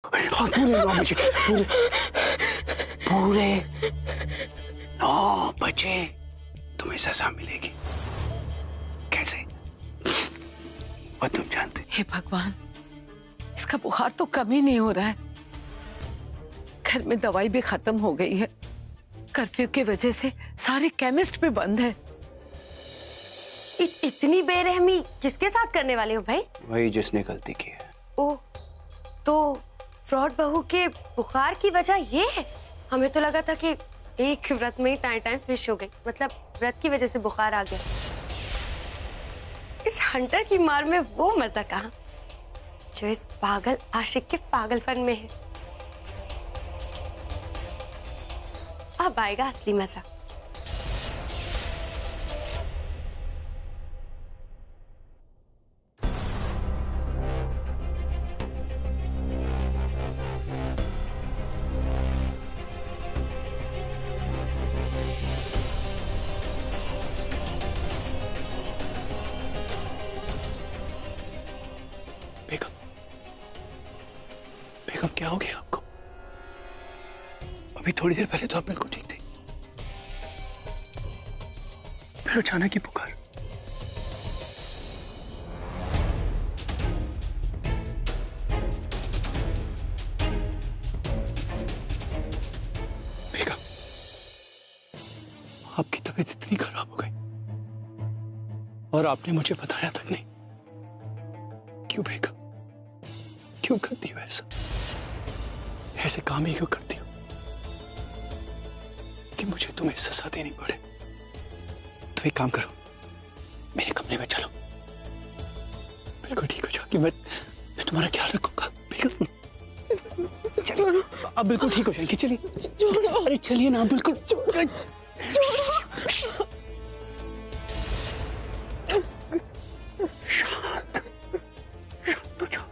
हाँ, पूरे 9 बजे, पूरे 9 बजे तुम्हें सजा मिलेगी। कैसे? और तुम जानते? हे भगवान, इसका बुखार तो कम ही नहीं हो रहा है। घर में दवाई भी खत्म हो गई है। कर्फ्यू की वजह से सारे केमिस्ट भी बंद है। इतनी बेरहमी किसके साथ करने वाले हो भाई? वही जिसने गलती की है। ओह, तो फ्रॉड बहू के बुखार की वजह ये है? हमें तो लगा था कि एक व्रत में ही टाइम फिश हो गई, मतलब व्रत की वजह से बुखार आ गया। इस हंटर की मार में वो मजा कहाँ जो इस पागल आशिक के पागलपन में है। अब आएगा असली मजा। बेगम, बेगम क्या हो गया आपको? अभी थोड़ी देर पहले तो आप बिल्कुल ठीक थे, फिर अचानक ही बुखार। बेगम, आपकी तबीयत इतनी खराब हो गई और आपने मुझे बताया तक नहीं। क्यों बेगम, क्यों करती हो ऐसा? ऐसे काम ही क्यों करती हो कि मुझे तुम्हें सजा देनी पड़े? तो एक काम करो, मेरे कमरे में चलो, बिल्कुल ठीक हो जाओगी। मैं तुम्हारा ख्याल रखूंगा। बेगम चलो, अब बिल्कुल ठीक हो जाएगी। चलिए, अरे चलिए ना, बिल्कुल शांत शांत हो जाओ।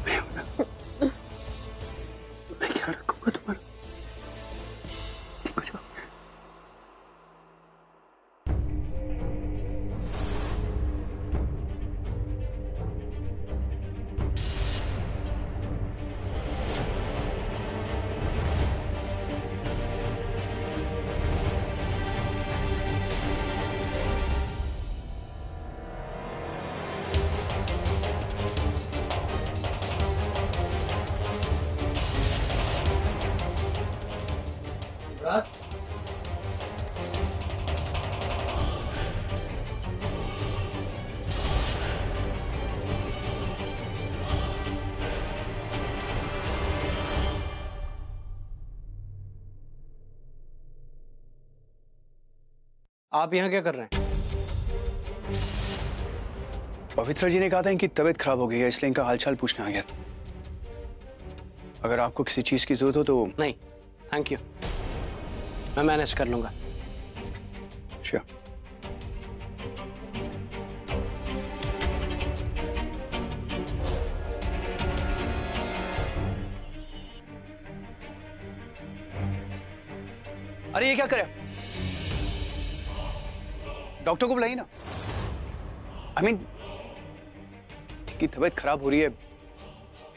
मैं हूं ना, मैं ख्याल रखूंगा तुम्हारा। ठीक हो जाओ। आप यहाँ क्या कर रहे हैं? पवित्र जी ने कहा था इनकी तबीयत खराब हो गई है, इसलिए इनका हालचाल पूछने आ गया था। अगर आपको किसी चीज की जरूरत हो तो। नहीं, थैंक यू, मैं मैनेज कर लूंगा। श्योर। अरे ये क्या करे? डॉक्टर को बुलाइए ना। आई मीन, की तबीयत खराब हो रही है,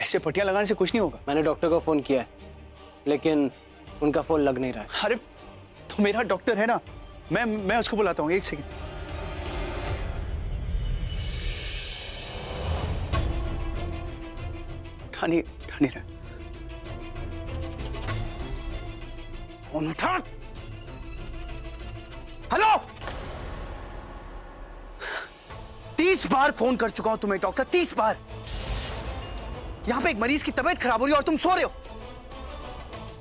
ऐसे पट्टियां लगाने से कुछ नहीं होगा। मैंने डॉक्टर को फोन किया है, लेकिन उनका फोन लग नहीं रहा है। अरे तो मेरा डॉक्टर है ना, मैं उसको बुलाता हूँ। एक सेकंड। उठा नहीं रहा। फोन उठा। हेलो, 30 बार फोन कर चुका हूं तुम्हें डॉक्टर, 30 बार। यहां पे एक मरीज की तबीयत खराब हो रही है और तुम सो रहे हो।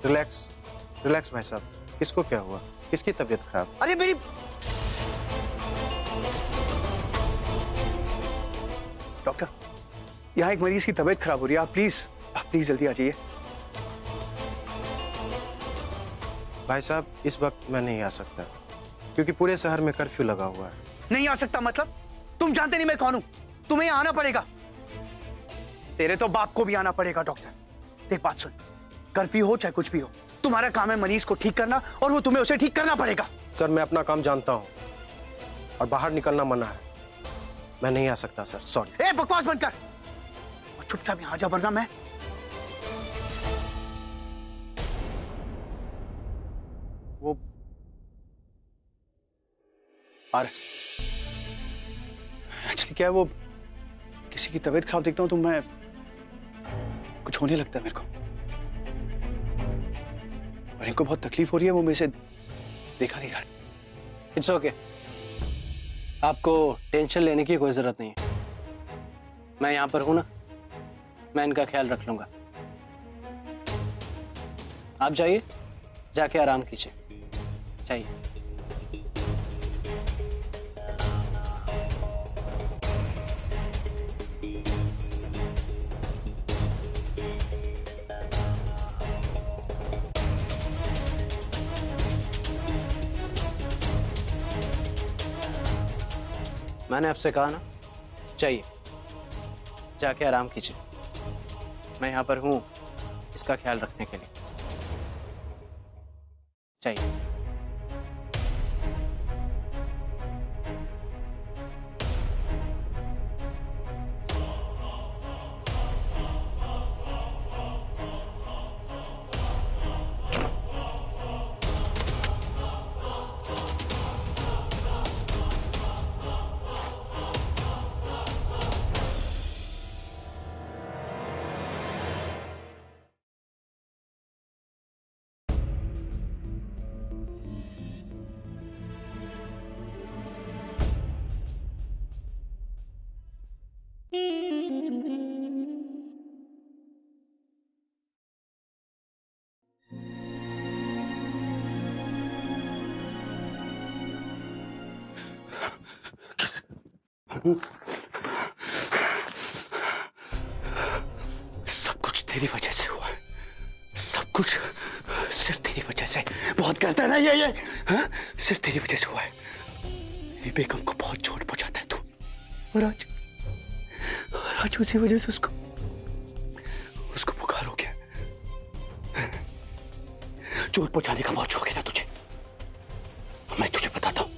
रिलैक्स रिलैक्स भाई साहब, किसको क्या हुआ? किसकी तबीयत खराब? अरे मेरी डॉक्टर, यहां एक मरीज की तबीयत खराब हो रही है, आप प्लीज जल्दी आ जाइए। भाई साहब, इस वक्त मैं नहीं आ सकता क्योंकि पूरे शहर में कर्फ्यू लगा हुआ है। नहीं आ सकता मतलब? तुम जानते नहीं मैं कौन हूं। तुम्हें यहां आना पड़ेगा। तेरे तो बाप को भी आना पड़ेगा डॉक्टर। देख बात सुन, कर्फ्यू हो चाहे कुछ भी हो, तुम्हारा काम है मरीज को ठीक करना और वो तुम्हें उसे ठीक करना पड़ेगा। सर, मैं अपना काम जानता हूं और बाहर निकलना मना है। मैं नहीं आ सकता सर, सॉरी। ए बकवास बंद कर और चुपचाप यहां आ जा, वरना मैं और एक्चुअली क्या है, वो किसी की तबीयत खराब देखता हूँ तो मैं कुछ होने लगता है मेरे को, और इनको बहुत तकलीफ हो रही है, वो मेरे से देखा नहीं जा रहा। इट्स ओके, आपको टेंशन लेने की कोई जरूरत नहीं है। मैं यहाँ पर हूं ना, मैं इनका ख्याल रख लूंगा। आप जाइए, जाके आराम कीजिए, जाइए। मैंने आपसे कहा ना, जाइए, जाके आराम कीजिए। मैं यहाँ पर हूँ इसका ख्याल रखने के लिए। जाइए। सब कुछ तेरी वजह से हुआ है, सब कुछ सिर्फ तेरी वजह से। बहुत करता है ना ये हाँ? सिर्फ तेरी वजह से हुआ है। ये बेगम को बहुत चोट पहुंचाता है तू, और आज उसी वजह से उसको बुखार हो गया। चोट पहुंचाने का बहुत शौक है ना तुझे, मैं तुझे बताता हूं।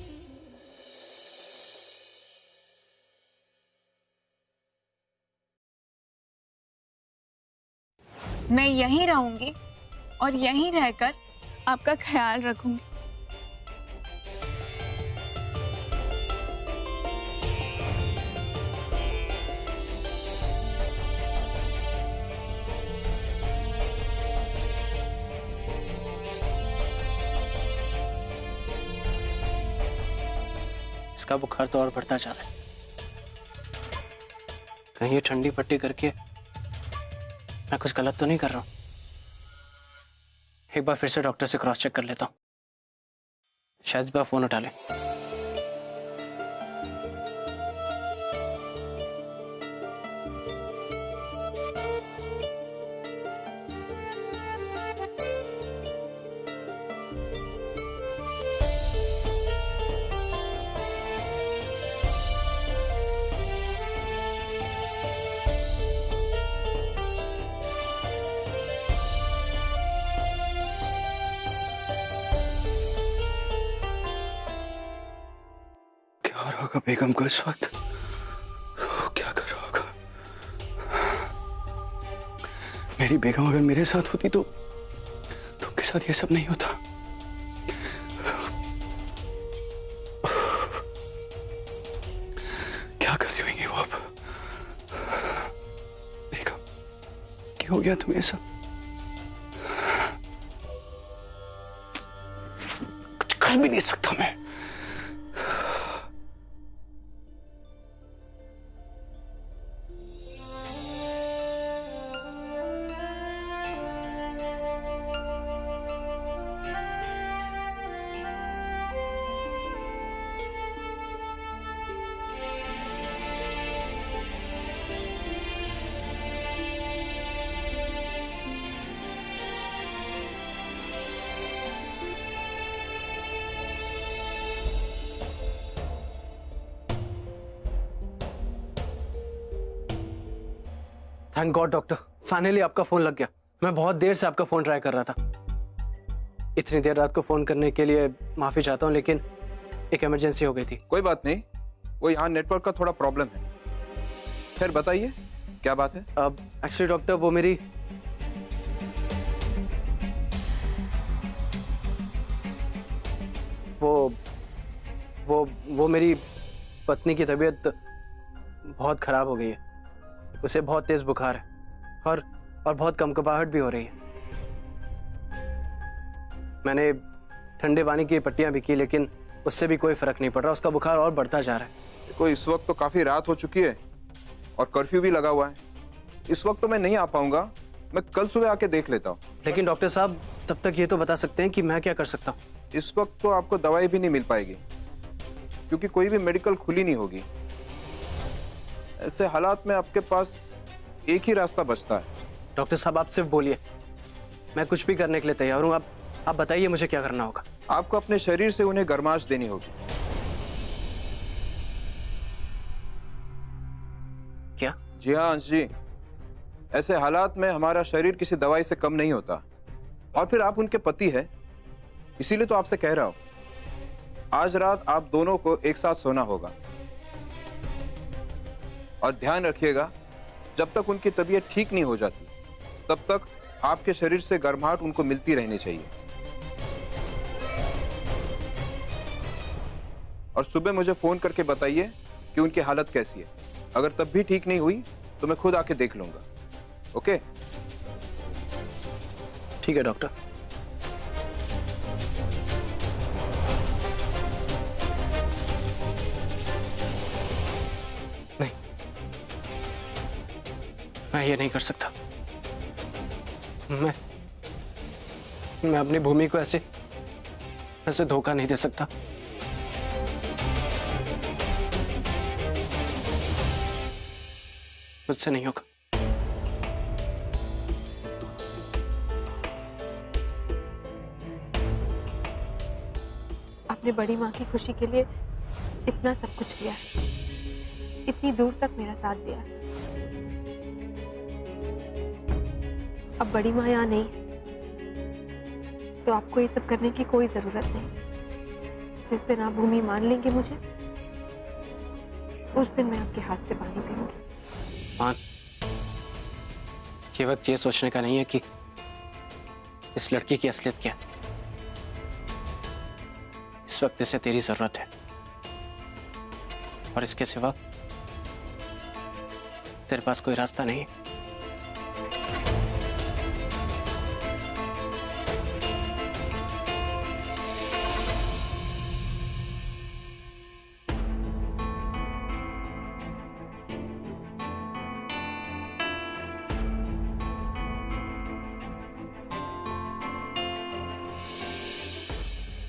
मैं यहीं रहूंगी और यहीं रहकर आपका ख्याल रखूंगी। इसका बुखार तो और बढ़ता जा रहा है। कहीं ये ठंडी पट्टी करके मैं कुछ गलत तो नहीं कर रहा हूं। एक बार फिर से डॉक्टर से क्रॉस चेक कर लेता हूं, शायद इस बार फोन उठा ले। क्या रहा होगा बेगम को इस वक्त, वो क्या कर रहा होगा। मेरी बेगम अगर मेरे साथ होती तो उनके साथ ये सब नहीं होता। क्या कर रही होंगी वो अब। बेगम, क्या हो गया तुम्हें सब। कुछ कर भी नहीं सकता मैं। थैंक गॉड डॉक्टर, फाइनली आपका फोन लग गया। मैं बहुत देर से आपका फोन ट्राई कर रहा था। इतनी देर रात को फोन करने के लिए माफी चाहता हूँ, लेकिन एक इमरजेंसी हो गई थी। कोई बात नहीं, वो यहाँ नेटवर्क का थोड़ा प्रॉब्लम है। फिर बताइए क्या बात है। अब एक्चुअली डॉक्टर, वो मेरी वो वो मेरी पत्नी की तबीयत बहुत खराब हो गई है। उसे बहुत तेज बुखार है और बहुत कंपकपाहट भी हो रही है। मैंने ठंडे पानी की पट्टियां भी की लेकिन उससे भी कोई फर्क नहीं पड़ रहा। उसका बुखार और बढ़ता जा रहा है। देखो, इस वक्त तो काफी रात हो चुकी है और कर्फ्यू भी लगा हुआ है। इस वक्त तो मैं नहीं आ पाऊंगा, मैं कल सुबह आके देख लेता हूँ। लेकिन डॉक्टर साहब, तब तक ये तो बता सकते हैं कि मैं क्या कर सकता हूँ? इस वक्त तो आपको दवाई भी नहीं मिल पाएगी क्योंकि कोई भी मेडिकल खुली नहीं होगी। ऐसे हालात में आपके पास एक ही रास्ता बचता है। डॉक्टर साहब, आप सिर्फ बोलिए, मैं कुछ भी करने के लिए तैयार हूँ। आप बताइए मुझे क्या करना होगा। आपको अपने शरीर से उन्हें गर्माश देनी होगी। क्या? जी हाँ अंश जी, ऐसे हालात में हमारा शरीर किसी दवाई से कम नहीं होता। और फिर आप उनके पति हैं, इसीलिए तो आपसे कह रहा हूं, आज रात आप दोनों को एक साथ सोना होगा। और ध्यान रखिएगा, जब तक उनकी तबीयत ठीक नहीं हो जाती तब तक आपके शरीर से गर्माहट उनको मिलती रहनी चाहिए। और सुबह मुझे फोन करके बताइए कि उनकी हालत कैसी है। अगर तब भी ठीक नहीं हुई तो मैं खुद आके देख लूंगा। ओके? ठीक है डॉक्टर। नहीं, मैं ये नहीं कर सकता। मैं अपनी भूमि को ऐसे धोखा नहीं दे सकता। मुझसे नहीं होगा। आपने बड़ी माँ की खुशी के लिए इतना सब कुछ किया, इतनी दूर तक मेरा साथ दिया। अब बड़ी माँ यहाँ नहीं तो आपको ये सब करने की कोई जरूरत नहीं। जिस दिन आप भूमि मान लेंगे मुझे, उस दिन मैं आपके हाथ से पानी पीऊंगी। मान, ये वक्त ये सोचने का नहीं है कि इस लड़की की असलियत क्या है। इस वक्त इसे तेरी जरूरत है और इसके सिवा तेरे पास कोई रास्ता नहीं है।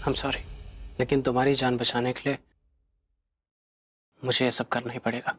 I'm sorry, लेकिन तुम्हारी जान बचाने के लिए मुझे ये सब करना ही पड़ेगा।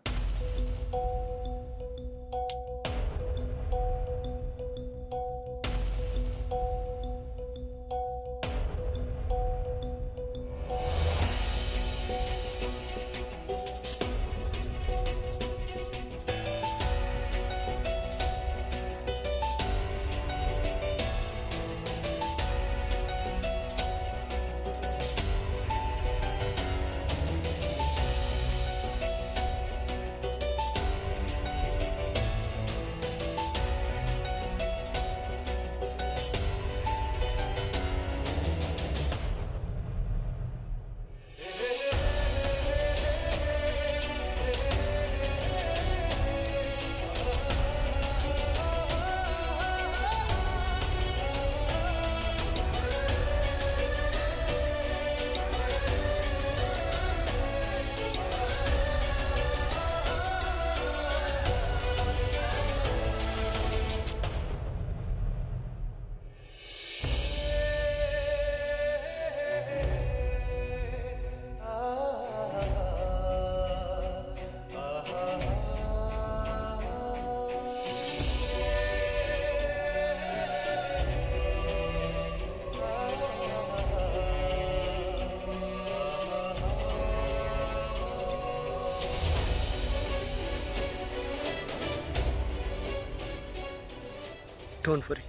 डोंट वरी,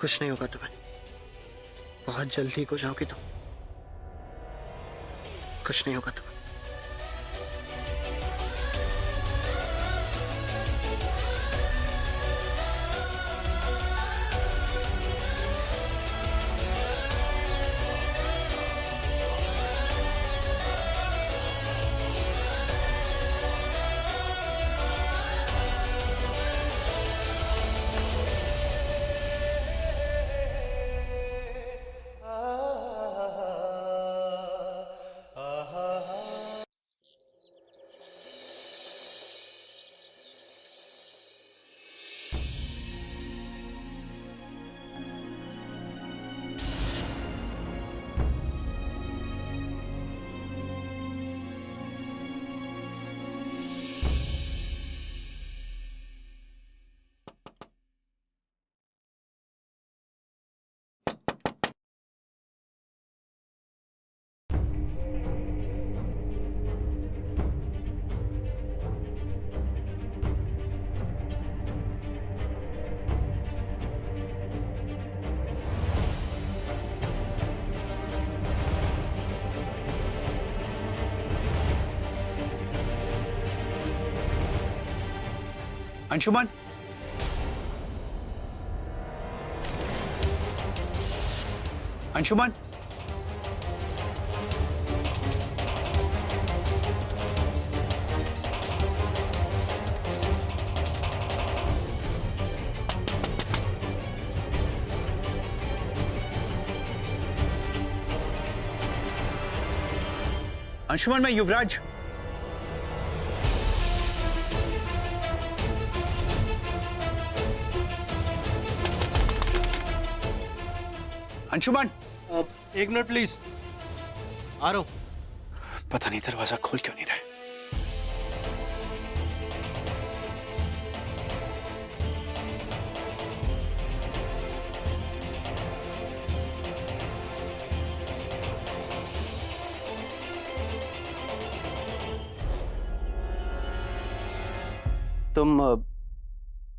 कुछ नहीं होगा तुम्हें। बहुत जल्द ठीक हो जाओगी तुम। कुछ नहीं होगा तुम्हें। अंशुमन, अंशुमन, अंशुमन, मैं युवराज। अंशुमन, एक मिनट प्लीज, आ रहा हूं। पता नहीं दरवाजा खोल क्यों नहीं रहा।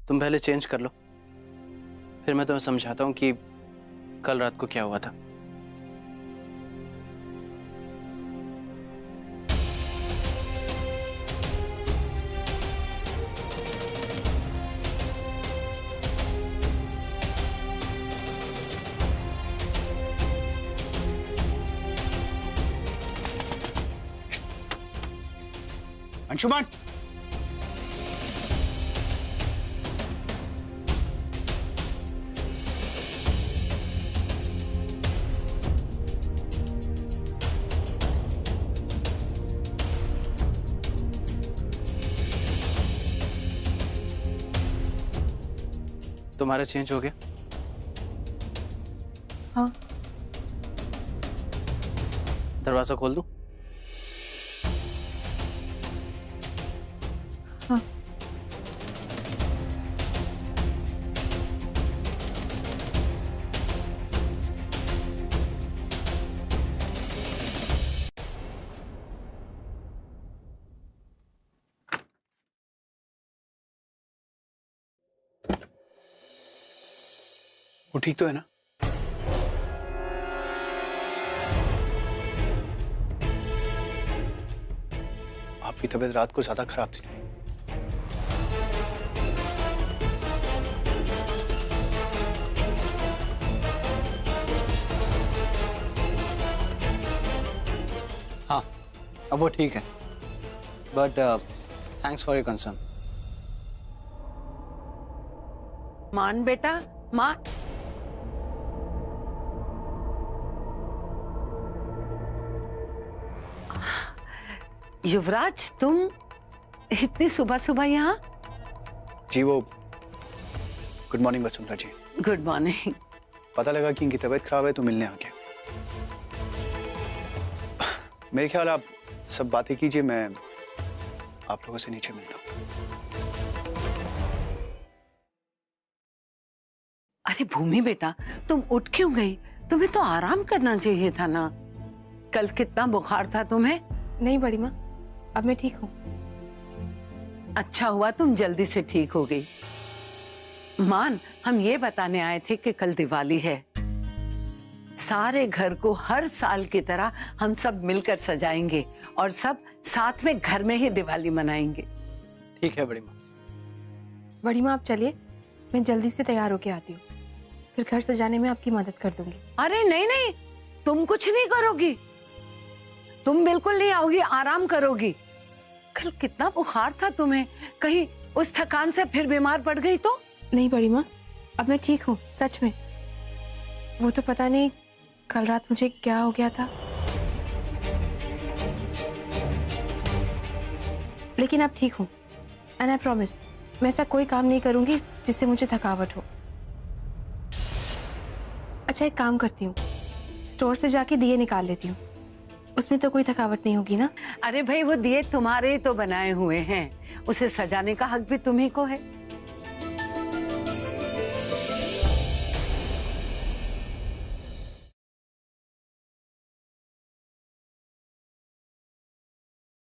तुम पहले चेंज कर लो, फिर मैं तुम्हें समझाता हूँ कि कल रात को क्या हुआ था। अंशुमन, तुम्हारा चेंज हो गया? हाँ। दरवाजा खोल दूं? हाँ। वो ठीक तो है ना? आपकी तबीयत रात को ज्यादा खराब थी। हाँ, अब वो ठीक है, but thanks for your concern. मान बेटा, मान। युवराज, तुम इतनी सुबह सुबह यहाँ? जी वो good morning Vasundhara ji. Good morning. पता लगा कि इनकी तबीयत खराब है तो मिलने आ गया। मेरे ख्याल आप सब बातें कीजिए, मैं आप लोगों से नीचे मिलता हूँ। अरे भूमि बेटा, तुम उठ क्यों गई? तुम्हें तो आराम करना चाहिए था ना। कल कितना बुखार था तुम्हें? नहीं बड़ी माँ, अब मैं ठीक हूँ। अच्छा हुआ तुम जल्दी से ठीक हो गई। मान, हम ये बताने आए थे कि कल दिवाली है। सारे घर को हर साल की तरह हम सब मिलकर सजाएंगे और सब साथ में घर में ही दिवाली मनाएंगे। ठीक है बड़ी माँ। बड़ी माँ आप चलिए, मैं जल्दी से तैयार होके आती हूँ, फिर घर सजाने में आपकी मदद कर दूंगी। अरे नहीं नहीं, तुम कुछ नहीं करोगी, तुम बिल्कुल नहीं आओगी, आराम करोगी। कल कितना बुखार था तुम्हें, कहीं उस थकान से फिर बीमार पड़ गई तो? नहीं बड़ी माँ, अब मैं ठीक हूँ सच में। वो तो पता नहीं कल रात मुझे क्या हो गया था, लेकिन अब ठीक हूँ। एंड आई प्रॉमिस, मैं ऐसा कोई काम नहीं करूंगी जिससे मुझे थकावट हो। अच्छा एक काम करती हूँ, स्टोर से जाके दिए निकाल लेती हूँ, उसमें तो कोई थकावट नहीं होगी ना? अरे भाई, वो दिए तुम्हारे तो बनाए हुए हैं, उसे सजाने का हक भी तुम्ही को है।